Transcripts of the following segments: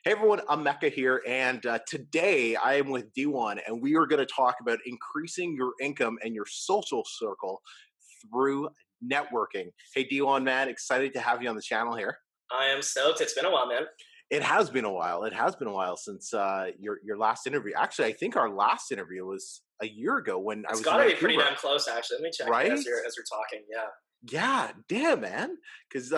Hey everyone, I'm Mecca here, and today I am with D1, and we are going to talk about increasing your income and your social circle through networking. Hey D1, man, excited to have you on the channel here. I am stoked. It's been a while, man. It has been a while. It has been a while since your last interview. Actually, I think our last interview was a year ago when I It's was in got to be pretty Vancouver. damn close, actually. Let me check here Right? as you're talking. Yeah, Yeah, damn, man. Because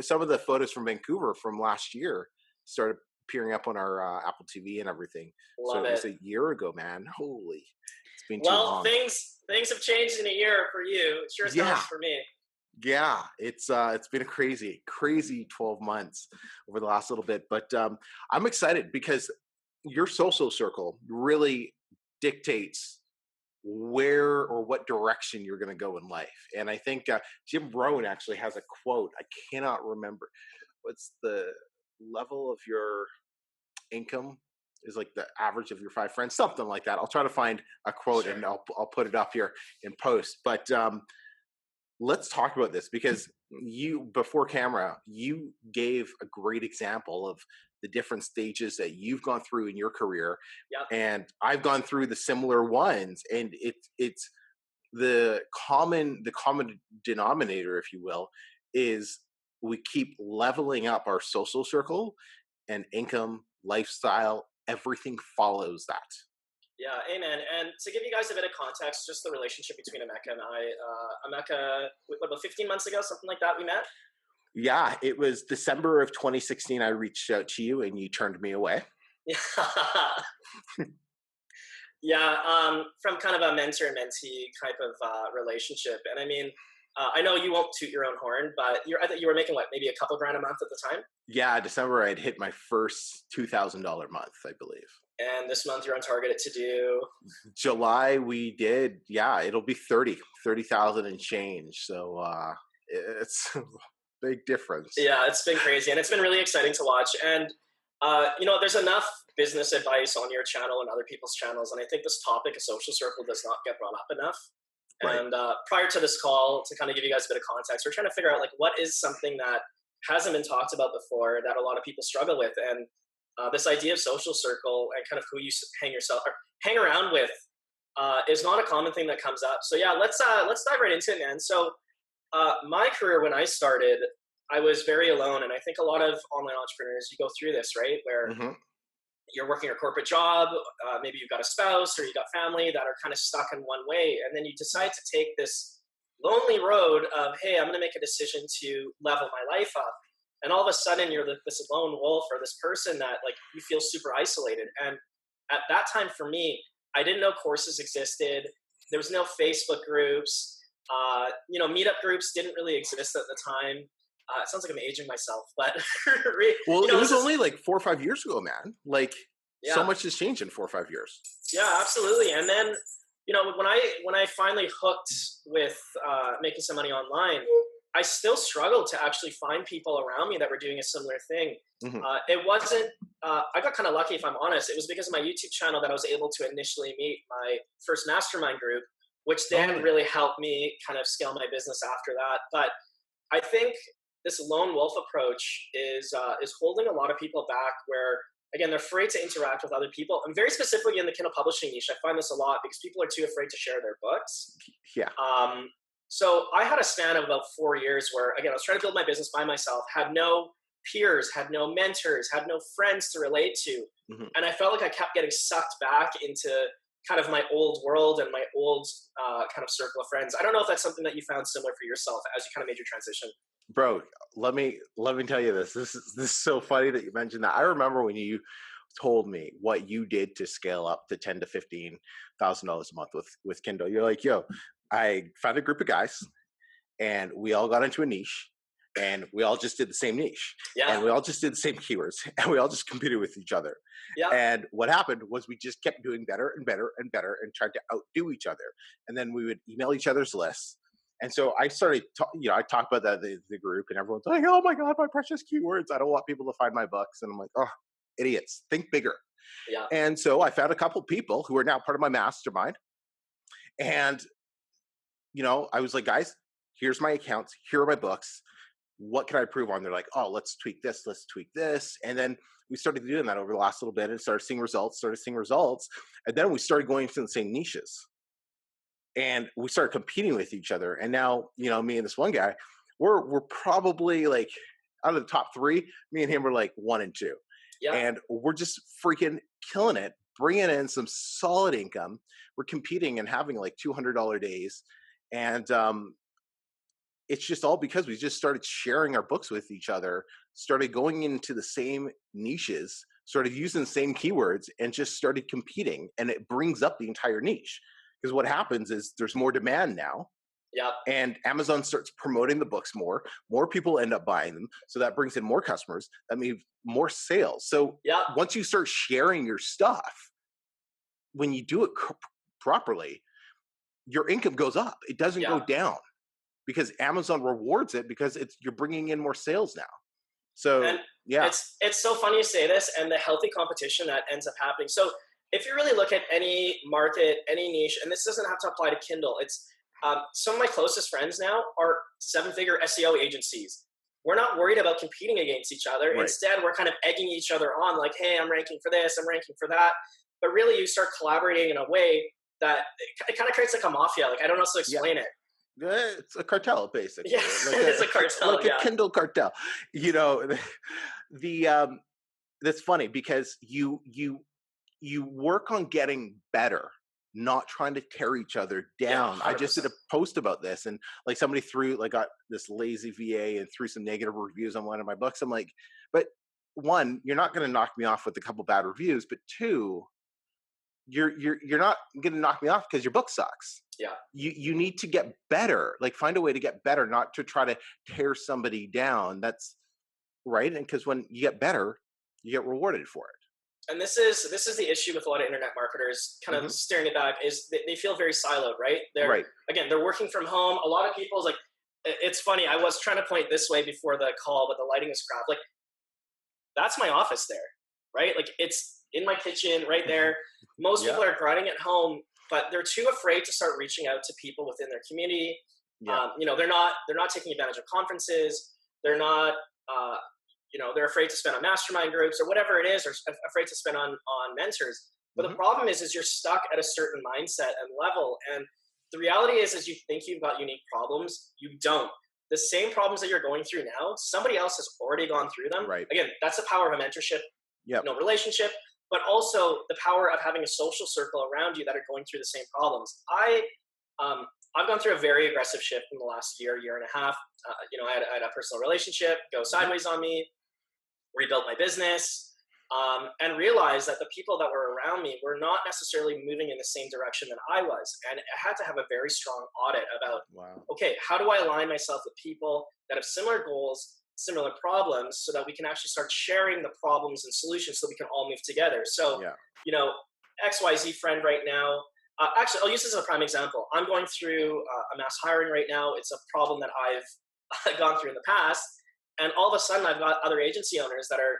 some of the photos from Vancouver from last year started appearing up on our Apple TV and everything. So love it was it. a year ago, man. Holy, it's been too Well, long. things have changed in a year for you. It sure as hell has Yeah, for me. yeah. It's been a crazy 12 months over the last little bit, but I'm excited because your social circle really dictates where or what direction you're going to go in life. And I think Jim Rohn actually has a quote. I cannot remember. What's the level of your income is like the average of your five friends, something like that. I'll try to find a quote Sure. and I'll put it up here in post. But let's talk about this because you before camera you gave a great example of the different stages that you've gone through in your career, Yep. and I've gone through the similar ones, and it's the common denominator, if you will, is we keep leveling up our social circle and income, lifestyle, everything follows that. Yeah, amen. And to give you guys a bit of context, just the relationship between Emeka and I. Emeka, what, about 15 months ago, something like that, we met. Yeah, it was December of 2016. I reached out to you and you turned me away. Yeah. Yeah, from kind of a mentor and mentee type of relationship. And I mean, I know you won't toot your own horn, but I think you were making what, maybe a couple grand a month at the time. Yeah, December I'd hit my first $2,000 month, I believe. And this month you're on target to do. July we did, yeah, it'll be 30,000 and change. So it's a big difference. Yeah, it's been crazy, and it's been really exciting to watch. And there's enough business advice on your channel and other people's channels, and I think this topic of social circle does not get brought up enough. Right. And prior to this call, to kind of give you guys a bit of context, we're trying to figure out like what is something that hasn't been talked about before that a lot of people struggle with, and this idea of social circle and kind of who you hang around with is not a common thing that comes up. So yeah, let's dive right into it, man. So my career when I started, I was very alone, and I think a lot of online entrepreneurs, you go through this, right, where Hmm. you're working a corporate job, maybe you've got a spouse or you got family that are kind of stuck in one way, and then you decide to take this lonely road of, hey, I'm going to make a decision to level my life up, and all of a sudden you're this lone wolf or this person that like you feel super isolated. And at that time for me, I didn't know courses existed. There was no Facebook groups. Meetup groups didn't really exist at the time. It sounds like I'm aging myself, but Well, it was this is, only like 4 or 5 years ago, man. Like so yeah, much has changed in 4 or 5 years. yeah, absolutely. And then when I finally hooked with making some money online, I still struggled to actually find people around me that were doing a similar thing. Hmm. It wasn't. I got kind of lucky, if I'm honest. It was because of my YouTube channel that I was able to initially meet my first mastermind group, which Oh, then yeah. really helped me kind of scale my business after that. But I think this lone wolf approach is holding a lot of people back. Where again, they're afraid to interact with other people, and very specifically in the Kindle publishing niche, I find this a lot because people are too afraid to share their books. Yeah. So I had a span of about 4 years where, again, I was trying to build my business by myself, had no peers, had no mentors, had no friends to relate to. Hmm. And I felt like I kept getting sucked back into kind of my old world and my old kind of circle of friends. I don't know if that's something that you found similar for yourself as you kind of made your transition. Bro, let me tell you this. This is so funny that you mentioned that. I remember when you told me what you did to scale up to $10,000 to $15,000 a month with Kindle. You're like, yo, I found a group of guys and we all got into a niche and we all just did the same niche Yeah. and we all just did the same keywords and we all just competed with each other. Yeah. And what happened was we just kept doing better and better and better and tried to outdo each other. And then we would email each other's lists. And so I started, I talked about that in the group, and everyone's like, "Oh my god, my precious keywords! I don't want people to find my books." And I'm like, "Oh, idiots! Think bigger." Yeah. And so I found a couple people who are now part of my mastermind, and I was like, "Guys, here's my accounts. Here are my books. What can I improve on?" They're like, "Oh, let's tweak this. Let's tweak this." And then we started doing that over the last little bit and started seeing results. And then we started going into the same niches and we started competing with each other. And now, me and this one guy, we're probably like out of the top three, me and him were like 1 and 2. Yeah. And we're just freaking killing it, bringing in some solid income. We're competing and having like $200 days. And it's just all because we just started sharing our books with each other, started going into the same niches, started using the same keywords, and just started competing. And it brings up the entire niche. Because what happens is there's more demand now. Yeah. And Amazon starts promoting the books more people end up buying them. So that brings in more customers. That means more sales. So once you start sharing your stuff, when you do it properly, your income goes up. It doesn't go down because Amazon rewards it because you're bringing in more sales now. So and it's so funny you say this and the healthy competition that ends up happening. So if you really look at any market, any niche, and this doesn't have to apply to Kindle, it's some of my closest friends now are 7-figure SEO agencies. We're not worried about competing against each other. Right. Instead, we're kind of egging each other on like, hey, I'm ranking for this, I'm ranking for that. But really, you start collaborating in a way that it kind of creates like a mafia. Like, I don't know how to explain it. It's a cartel, basically. Yeah, it's a cartel. Like a Kindle cartel. That's funny because you work on getting better, not trying to tear each other down. I just did a post about this, and like somebody got this lazy VA and threw some negative reviews on one of my books. I'm like, but one, you're not going to knock me off with a couple bad reviews, but two, you're not going to knock me off because your book sucks. Yeah. You need to get better. Like find a way to get better, not to try to tear somebody down. That's right. And because when you get better, you get rewarded for it. And this is the issue with a lot of internet marketers kind of staring it back is they feel very siloed, right? Again, they're working from home. A lot of people's like, it's funny. I was trying to point this way before the call, but the lighting is crap. Like that's my office there, right? Like it's in my kitchen right there. Most people are grinding at home, but they're too afraid to start reaching out to people within their community. Yeah. They're not taking advantage of conferences. They're not, they're afraid to spend on mastermind groups or whatever it is, or afraid to spend on mentors. But the problem is you're stuck at a certain mindset and level. And the reality is you think you've got unique problems. You don't. The same problems that you're going through now, somebody else has already gone through them. Right. Again, that's the power of a mentorship, relationship, but also the power of having a social circle around you that are going through the same problems. I've gone through a very aggressive shift in the last year and a half. I had a personal relationship go sideways on me, rebuilt my business, and realized that the people that were around me were not necessarily moving in the same direction that I was. And I had to have a very strong audit about, okay, how do I align myself with people that have similar goals, similar problems, so that we can actually start sharing the problems and solutions so we can all move together. So, XYZ friend right now, actually, I'll use this as a prime example. I'm going through a mass hiring right now. It's a problem that I've gone through in the past. And all of a sudden, I've got other agency owners that are,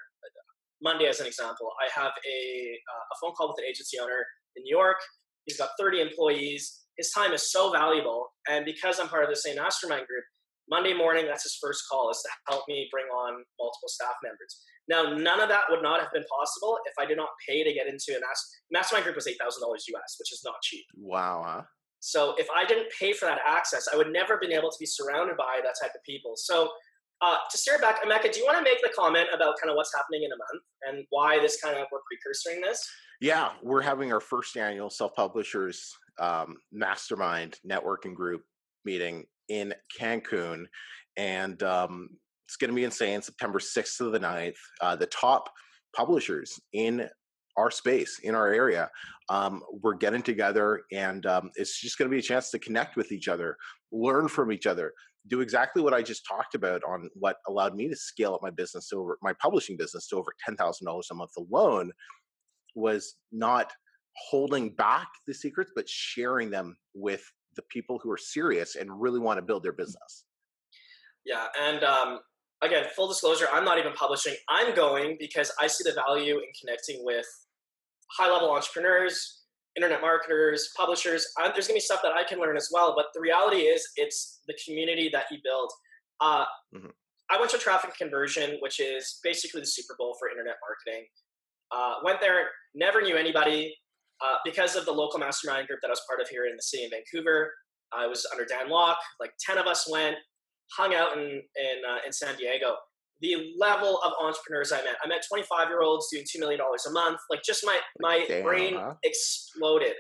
Monday as an example, I have a phone call with an agency owner in New York. He's got 30 employees. His time is so valuable. And because I'm part of the same mastermind group, Monday morning, that's his first call, is to help me bring on multiple staff members. Now, none of that would not have been possible if I did not pay to get into a mastermind group was $8,000 US, which is not cheap. Wow, huh? So if I didn't pay for that access, I would never have been able to be surrounded by that type of people. So to steer back, Emeka, do you want to make the comment about kind of what's happening in a month and why this kind of we're precursoring this? Yeah, we're having our first annual self-publishers mastermind networking group meeting in Cancun, and it's going to be insane. September 6th to the 9th. The top publishers in our space, in our area, we're getting together, and it's just going to be a chance to connect with each other, learn from each other, do exactly what I just talked about on what allowed me to scale up my business to my publishing business to over $10,000 a month alone, was not holding back the secrets, but sharing them with the people who are serious and really want to build their business. Yeah. And again, full disclosure, I'm not even publishing. I'm going because I see the value in connecting with high-level entrepreneurs, internet marketers, publishers. There's going to be stuff that I can learn as well. But the reality is it's the community that you build. I went to traffic conversion, which is basically the Super Bowl for internet marketing. Went there, never knew anybody. Because of the local mastermind group that I was part of here in the city of Vancouver, I was under Dan Locke. Like 10 of us went, hung out in San Diego. The level of entrepreneurs I met 25-year-olds doing $2 million a month. Like just my Damn, brain huh? exploded.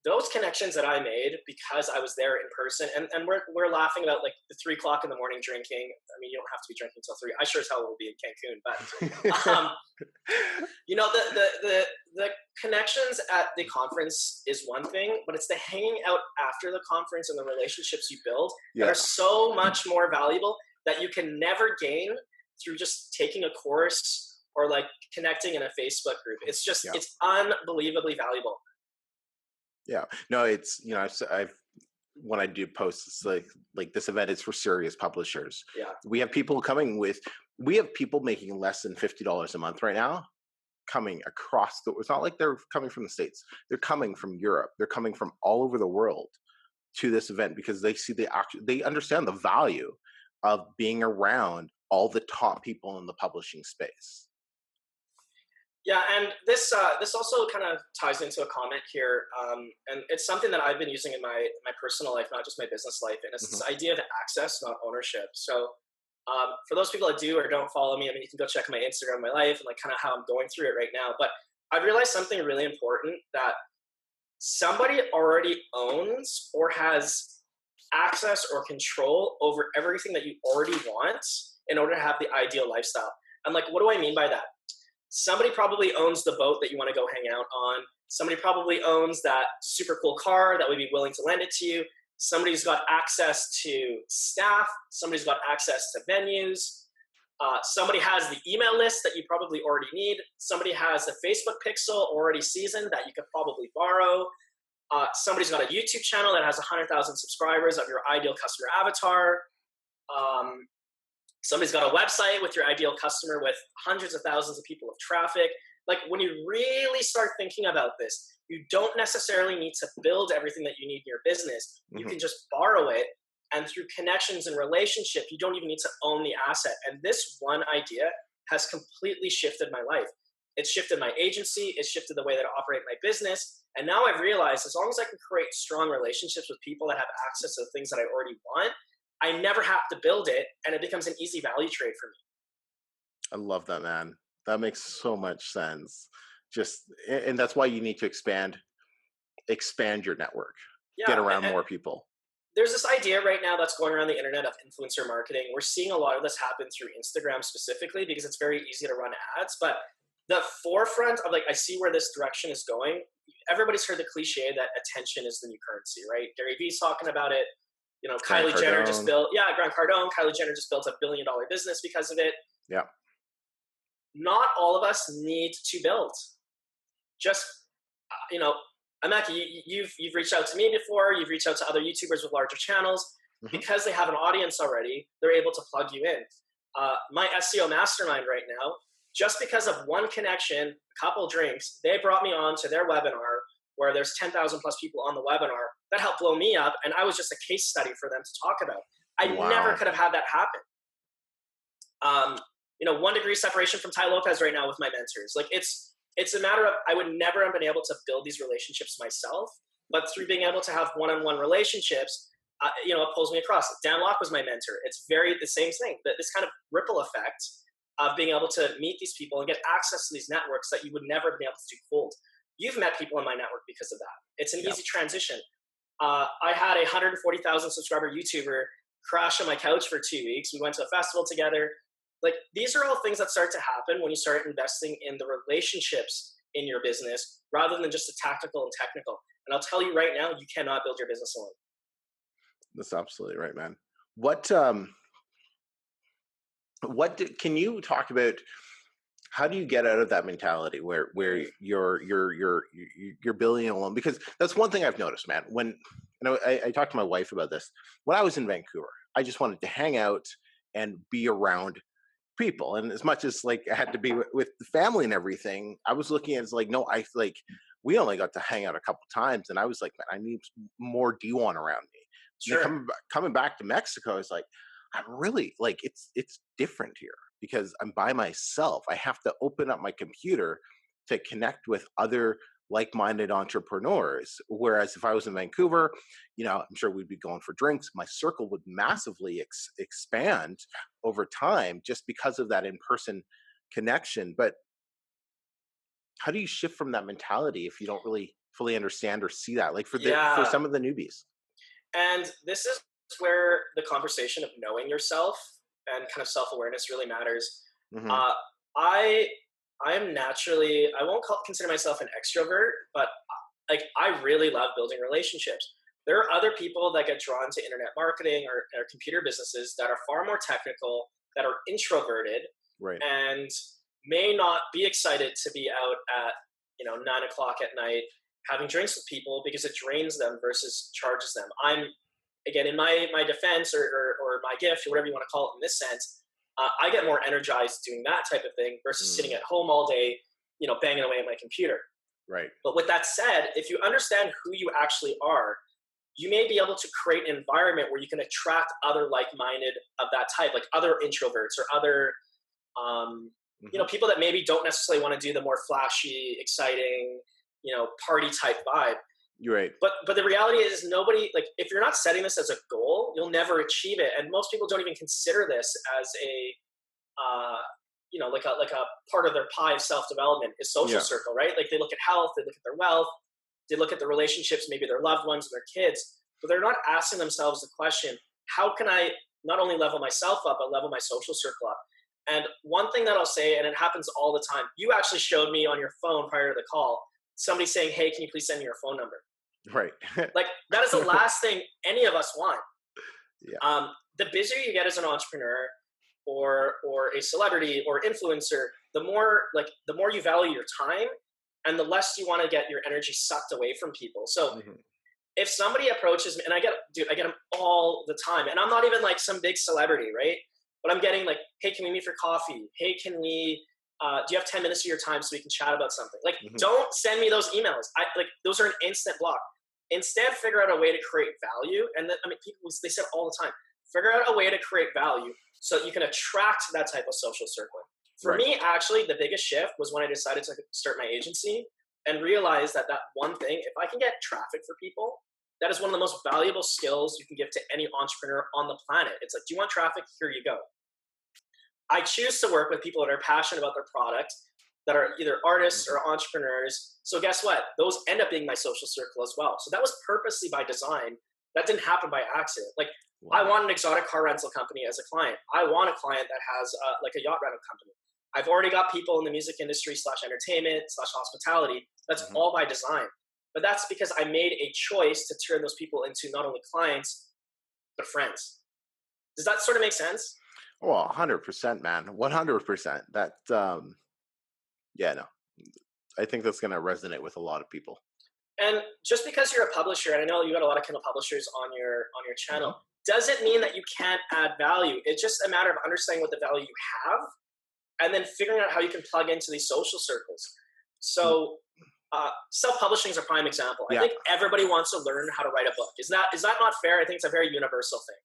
Those connections that I made because I was there in person, and we're laughing about like the 3 o'clock in the morning drinking. I mean, you don't have to be drinking until 3. I sure as hell will be in Cancun, but the connections at the conference is one thing, but it's the hanging out after the conference and the relationships you build that Yeah. are so much more valuable that you can never gain through just taking a course or like connecting in a Facebook group. It's just Yeah. it's unbelievably valuable. Yeah. No, it's, I've when I do posts, it's like this event is for serious publishers. Yeah. We have people making less than $50 a month right now coming across it's not like they're coming from the States. They're coming from Europe. They're coming from all over the world to this event because they see they understand the value of being around all the top people in the publishing space. Yeah, and this also kind of ties into a comment here, and it's something that I've been using in my personal life, not just my business life, and it's Mm-hmm. this idea of access, not ownership. So, for those people that do or don't follow me, I mean, you can go check my Instagram, my life, and like kind of how I'm going through it right now. But I've realized something really important that somebody already owns or has access or control over everything that you already want in order to have the ideal lifestyle. And like, what do I mean by that? Somebody probably owns the boat that you want to go hang out on. Somebody probably owns that super cool car that would be willing to lend it to you. Somebody's got access to staff. Somebody's got access to venues. Somebody has the email list that you probably already need. Somebody has the Facebook pixel already seasoned that you could probably borrow. Somebody's got a YouTube channel that has 100,000 subscribers of your ideal customer avatar. Somebody's got a website with your ideal customer with hundreds of thousands of people of traffic. Like when you really start thinking about this, you don't necessarily need to build everything that you need in your business. You can just borrow it. And through connections and relationship, you don't even need to own the asset. And this one idea has completely shifted my life. It's shifted my agency. It's shifted the way that I operate my business. And now I've realized as long as I can create strong relationships with people that have access to the things that I already want, I never have to build it, and it becomes an easy value trade for me. I love that, man. That makes so much sense. And that's why you need to expand your network, get Yeah, around and more people. there's this idea right now that's going around the internet of influencer marketing. We're seeing a lot of this happen through Instagram specifically because it's very easy to run ads. But the forefront of like, I see where this direction is going. Everybody's heard the cliche that attention is the new currency, right? Gary Vee's talking about it. You know, Grant Kylie Jenner just Cardone. built, Grant Cardone, Kylie Jenner just built $1 billion business because of it. Yeah. Not all of us need to build. Just, Amaki, you've reached out to me before. You've reached out to other YouTubers with larger channels. Because they have an audience already, they're able to plug you in. My SEO mastermind right now, just because of one connection, a couple drinks, they brought me on to their webinar where there's 10,000 plus people on the webinar. That helped blow me up, and I was just a case study for them to talk about. I never could have had that happen. 1 degree separation from Tai Lopez right now with my mentors. Like it's a matter of I would never have been able to build these relationships myself, but through being able to have one-on-one relationships, it pulls me across. Dan Locke was my mentor. It's the same thing. This kind of ripple effect of being able to meet these people and get access to these networks that you would never have been able to do cold. You've met people in my network because of that. It's an easy transition. I had a 140,000 subscriber YouTuber crash on my couch for 2 weeks. We went to a festival together. Like these are all things that start to happen when you start investing in the relationships in your business rather than just the tactical and technical. And I'll tell you right now, you cannot build your business alone. That's absolutely right, man. Can you talk about how do you get out of that mentality where you're building alone? Because that's one thing I've noticed, man. When I talked to my wife about this. When I was in Vancouver, I just wanted to hang out and be around people. And as much as like I had to be with the family and everything, I was looking at it as like, no, we only got to hang out a couple times. And I was like, man, I need more Dewan around me. Sure. Coming back to Mexico, it's like, I'm really like, it's different here because I'm by myself. I have to open up my computer to connect with other like-minded entrepreneurs. Whereas if I was in Vancouver, I'm sure we'd be going for drinks. My circle would massively expand over time just because of that in-person connection. But how do you shift from that mentality if you don't really fully understand or see that? Like for Yeah. some of the newbies. And this is where the conversation of knowing yourself and kind of self-awareness really matters. Hmm. Uh, I I am naturally, I won't consider myself an extrovert, but like I really love building relationships. There are other people that get drawn to internet marketing or computer businesses that are far more technical, that are introverted, Right. and may not be excited to be out at 9 o'clock at night having drinks with people because it drains them versus charges them. I'm, again, in my defense, or my gift, or whatever you want to call it in this sense, I get more energized doing that type of thing versus sitting Mm, at home all day, banging away at my computer. right. But with that said, if you understand who you actually are, you may be able to create an environment where you can attract other like-minded of that type, like other introverts or other, um, Hmm. people that maybe don't necessarily want to do the more flashy, exciting, party type vibe. You're right. But the reality is, nobody, like, if you're not setting this as a goal, you'll never achieve it. And most people don't even consider this as a like a part of their pie of self development is social Yeah. circle, right? Like they look at health, they look at their wealth, they look at the relationships, maybe their loved ones and their kids, but they're not asking themselves the question, how can I not only level myself up, but level my social circle up? And one thing that I'll say, and it happens all the time, you actually showed me on your phone prior to the call, somebody saying, hey, can you please send me your phone number? Right. Like that is the last thing any of us want. Yeah. The busier you get as an entrepreneur, or a celebrity or influencer, the more you value your time, and the less you want to get your energy sucked away from people. So Hmm. if somebody approaches me, and I get them all the time, and I'm not even like some big celebrity, right? But I'm getting like, hey, can we meet for coffee? Hey, can we? Do you have 10 minutes of your time so we can chat about something? Like, Hmm. don't send me those emails. Those are an instant block. Instead, figure out a way to create value. And people, they say it all the time. Figure out a way to create value so that you can attract that type of social circle. For Right. me, actually, the biggest shift was when I decided to start my agency and realize that one thing, if I can get traffic for people, that is one of the most valuable skills you can give to any entrepreneur on the planet. It's like, do you want traffic? Here you go. I choose to work with people that are passionate about their product, that are either artists Hmm. or entrepreneurs. So guess what? Those end up being my social circle as well. So that was purposely by design. That didn't happen by accident. Like, I Wow. want an exotic car rental company as a client. I want a client that has like a yacht rental company. I've already got people in the music industry / entertainment / hospitality. That's Hmm. all by design. But that's because I made a choice to turn those people into not only clients, but friends. Does that sort of make sense? Well, 100%, man. 100%. That, yeah, no, I think that's going to resonate with a lot of people. And just because you're a publisher, and I know you got a lot of Kindle publishers on your channel, Hmm. doesn't mean that you can't add value. It's just a matter of understanding what the value you have, and then figuring out how you can plug into these social circles. So, self-publishing is a prime example. I Yeah. think everybody wants to learn how to write a book. Is that not fair? I think it's a very universal thing.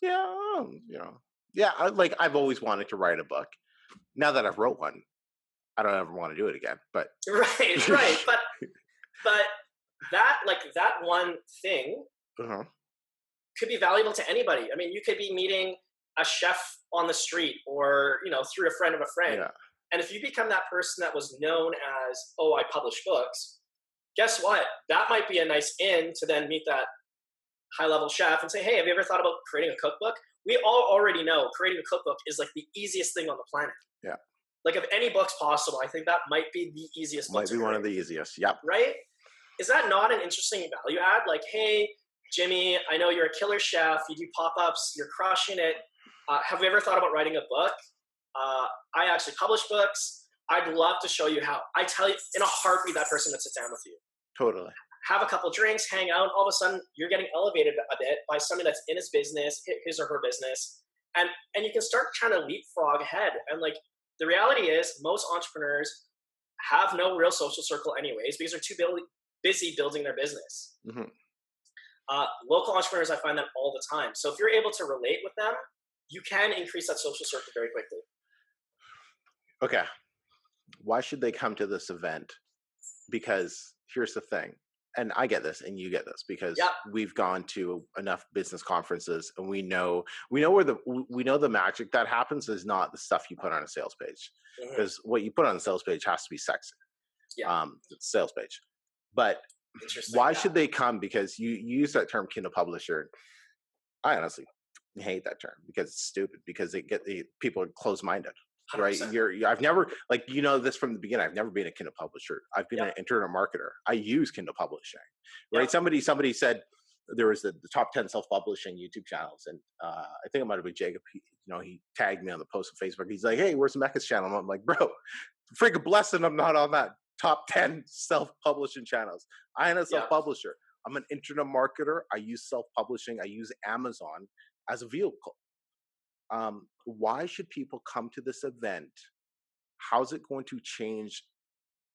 Yeah. Yeah. I've always wanted to write a book. Now that I've wrote one, I don't ever want to do it again. But Right, right. But that one thing uh-huh. could be valuable to anybody. I mean, you could be meeting a chef on the street, or through a friend of a friend. Yeah. And if you become that person that was known as, oh, I publish books, guess what? That might be a nice in to then meet that high level chef and say, hey, have you ever thought about creating a cookbook? We all already know creating a cookbook is like the easiest thing on the planet. Yeah. Like, of any books possible, I think that might be the easiest book Might to be one of create, the easiest. Yep. right? Is that not an interesting value add? Like, hey, Jimmy, I know you're a killer chef. You do pop-ups. You're crushing it. Have you ever thought about writing a book? I actually publish books. I'd love to show you how. I tell you, in a heartbeat, that person would sit down with you, Totally. have a couple drinks, hang out. All of a sudden, you're getting elevated a bit by somebody that's in his business, his or her business, and you can start trying to leapfrog ahead. And like, the reality is, most entrepreneurs have no real social circle anyways because they're too busy building their business. Hmm. Local entrepreneurs, I find that all the time. So if you're able to relate with them, you can increase that social circle very quickly. Okay. Why should they come to this event? Because here's the thing, and I get this and you get this because Yep. we've gone to enough business conferences and we know the magic that happens is not the stuff you put on a sales page, because what you put on a sales page has to be sexy. Yeah. It's a sales page. But Interesting. why Yeah. should they come? Because you use that term Kindle publisher. I honestly hate that term because it's stupid, because people are close-minded. Right. 100%. I've never, like, this from the beginning. I've never been a Kindle publisher. I've been Yep. an internet marketer. I use Kindle publishing. Right. Yep. Somebody said there was the top 10 self-publishing YouTube channels. And I think it might have been Jacob. He tagged me on the post on Facebook. He's like, hey, where's the Mecca's channel? I'm like, bro, freaking blessing. I'm not on that top 10 self-publishing channels. I am a self-publisher. I'm an internet marketer. I use self-publishing. I use Amazon as a vehicle. Why should people come to this event? How's it going to change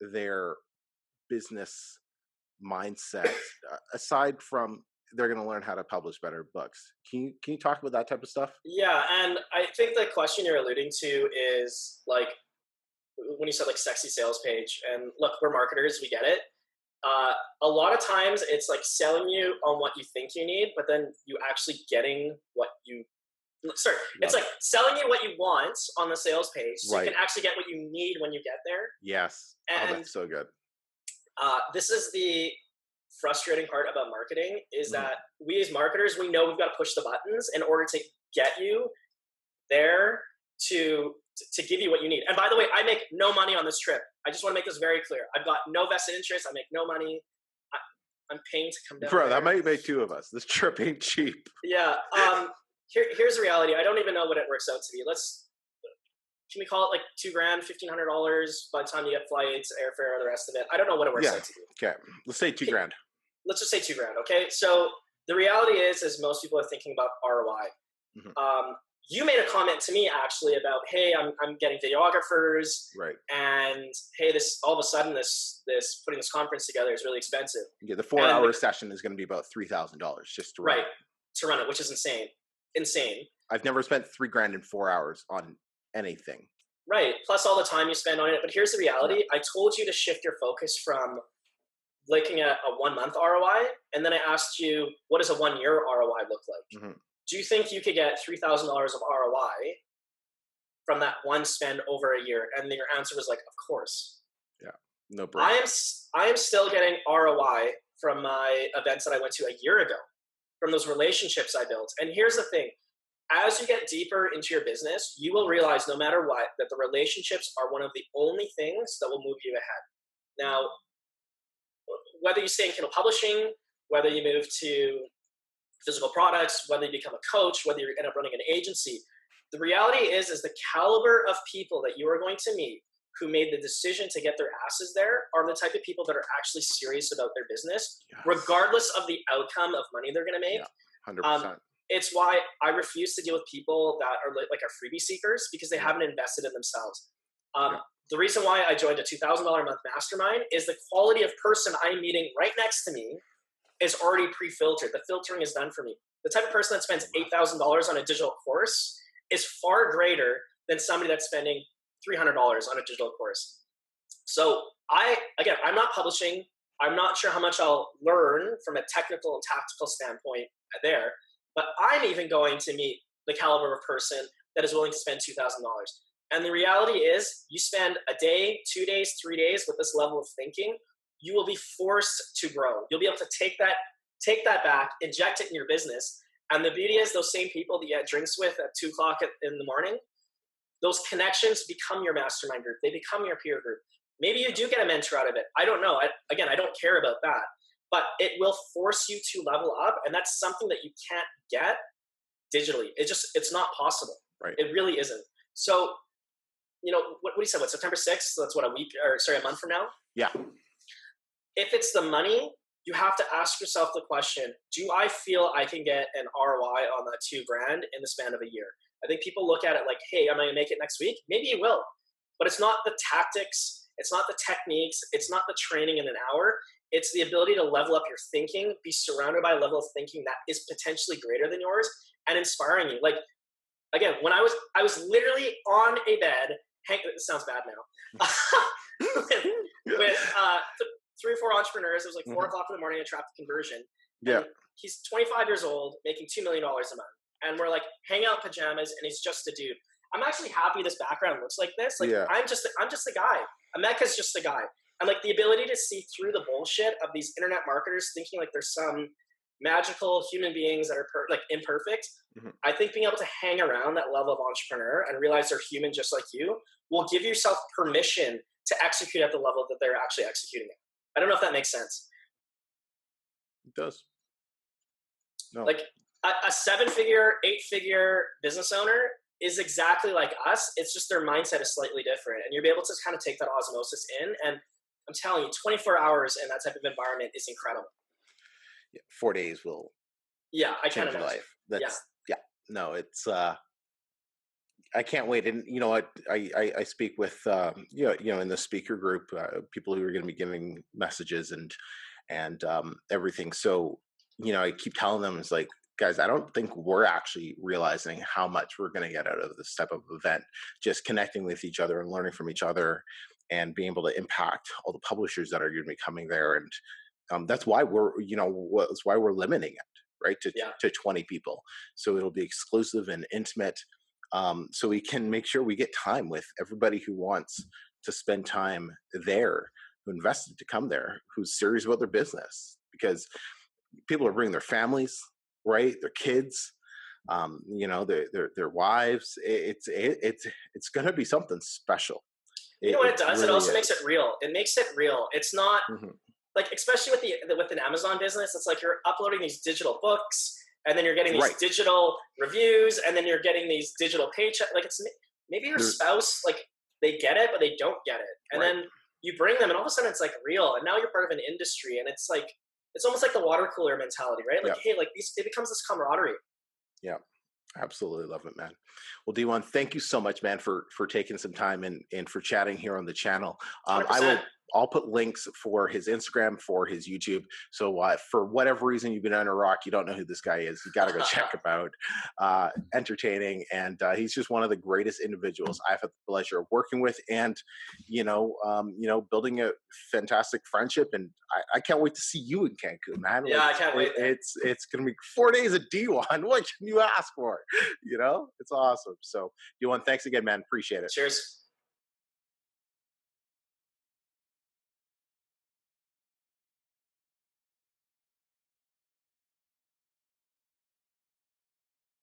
their business mindset? Aside from they're going to learn how to publish better books. Can you talk about that type of stuff? Yeah, and I think the question you're alluding to is like when you said like sexy sales page. And look, we're marketers, we get it. A lot of times it's like selling you on what you think you need, but then you actually getting what you. Sorry, it's like selling you what you want on the sales page, so you can actually get what you need when you get there. Yes, and that's so good. This is the frustrating part about marketing, is that we as marketers, we know we've got to push the buttons in order to get you there to give you what you need. And by the way, I make no money on this trip. I just want to make this very clear. I've got no vested interest. I make no money. I'm paying to come down. Bro, there. That might make two of us. This trip ain't cheap. Yeah. Here's the reality. I don't even know what it works out to be. Can we call it like $2,000, $1,500 by the time you get flights, airfare, the rest of it? I don't know what it works out to be. Okay. Let's say $2,000. Let's just say $2,000. Okay. So the reality is most people are thinking about ROI. You made a comment to me actually about, hey, I'm getting videographers, right? And hey, this all of a sudden this putting this conference together is really expensive. Yeah, the 4-hour session is going to be about $3,000 just to run to run it, which is insane. I've never spent $3,000 in 4 hours on anything. Right. Plus all the time you spend on it. But here's the reality. I told you to shift your focus from looking at a 1 month ROI. And then I asked you, what does a 1 year ROI look like? Do you think you could get $3,000 of ROI from that one spend over a year? And then your answer was like, of course. Yeah. No brainer. I am still getting ROI from my events that I went to a year ago, from those relationships I built. And here's the thing. As you get deeper into your business, you will realize no matter what, that the relationships are one of the only things that will move you ahead. Now, whether you stay in Kindle publishing, whether you move to physical products, whether you become a coach, whether you end up running an agency, the reality is the caliber of people that you are going to meet who made the decision to get their asses there are the type of people that are actually serious about their business, regardless of the outcome of money they're going to make. Yeah, 100%. It's why I refuse to deal with people that are like our freebie seekers, because they haven't invested in themselves. The reason why I joined a $2,000 a month mastermind is the quality of person I'm meeting right next to me is already pre-filtered. The filtering is done for me. The type of person that spends $8,000 on a digital course is far greater than somebody that's spending $300 on a digital course. So I'm not publishing. I'm not sure how much I'll learn from a technical and tactical standpoint there, but I'm even going to meet the caliber of person that is willing to spend $2,000. And the reality is, you spend a day, 2 days, 3 days with this level of thinking, you will be forced to grow. You'll be able to take that back, inject it in your business. And the beauty is, those same people that you had drinks with at 2 o'clock in the morning, those connections become your mastermind group. They become your peer group. Maybe you do get a mentor out of it. I don't know. I don't care about that. But it will force you to level up. And that's something that you can't get digitally. It's not possible. Right. It really isn't. So, what you said, September 6th? So that's a month from now? Yeah. If it's the money, you have to ask yourself the question, do I feel I can get an ROI on that $2,000 in the span of a year? I think people look at it like, hey, am I going to make it next week? Maybe you will. But it's not the tactics. It's not the techniques. It's not the training in an hour. It's the ability to level up your thinking, be surrounded by a level of thinking that is potentially greater than yours and inspiring you. Like, again, when I was literally on a bed, it sounds bad now, with 3 or 4 entrepreneurs. It was like 4 o'clock in the morning. I trapped the conversion. Yeah. He's 25 years old, making $2 million a month. And we're like hanging out in pajamas, and he's just a dude. I'm actually happy this background looks like this. Like, I'm just the guy. Emeka's just the guy. And like the ability to see through the bullshit of these internet marketers thinking like there's some magical human beings that are like imperfect. I think being able to hang around that level of entrepreneur and realize they're human just like you will give yourself permission to execute at the level that they're actually executing at. I don't know if that makes sense. It does. No. Like a 7-figure, 8-figure business owner is exactly like us. It's just their mindset is slightly different. And you'll be able to kind of take that osmosis in. And I'm telling you, 24 hours in that type of environment is incredible. 4 days will I change your life. That's no, it's I can't wait. And you know what, I speak with in the speaker group, people who are going to be giving messages and everything. So I keep telling them, it's like, guys, I don't think we're actually realizing how much we're going to get out of this type of event, just connecting with each other and learning from each other and being able to impact all the publishers that are going to be coming there. And that's why that's why we're limiting it, right, to 20 people. So it'll be exclusive and intimate. So we can make sure we get time with everybody who wants to spend time there, who invested to come there, who's serious about their business, because people are bringing their families, right, their kids, their wives. It's going to be something special. You know what it does? Really, it also makes it real. It makes it real. It's not like, especially with an Amazon business, it's like you're uploading these digital books, and then you're getting these digital reviews, and then you're getting these digital paychecks. Like, it's maybe your spouse, like, they get it, but they don't get it. And then you bring them, and all of a sudden it's like real. And now you're part of an industry, and it's like, it's almost like the water cooler mentality, right? Like, hey, like it becomes this camaraderie. Yeah. Absolutely love it, man. Well, Dewan, thank you so much, man, for taking some time and for chatting here on the channel. I'll put links for his Instagram, for his YouTube. So for whatever reason you've been under a rock, you don't know who this guy is, you got to go check him out. Entertaining, and he's just one of the greatest individuals I've had the pleasure of working with, and building a fantastic friendship. And I can't wait to see you in Cancun, man. I can't wait. It's going to be 4 days of Dewan. What can you ask for? It's awesome. So, Dewan, thanks again, man. Appreciate it. Cheers.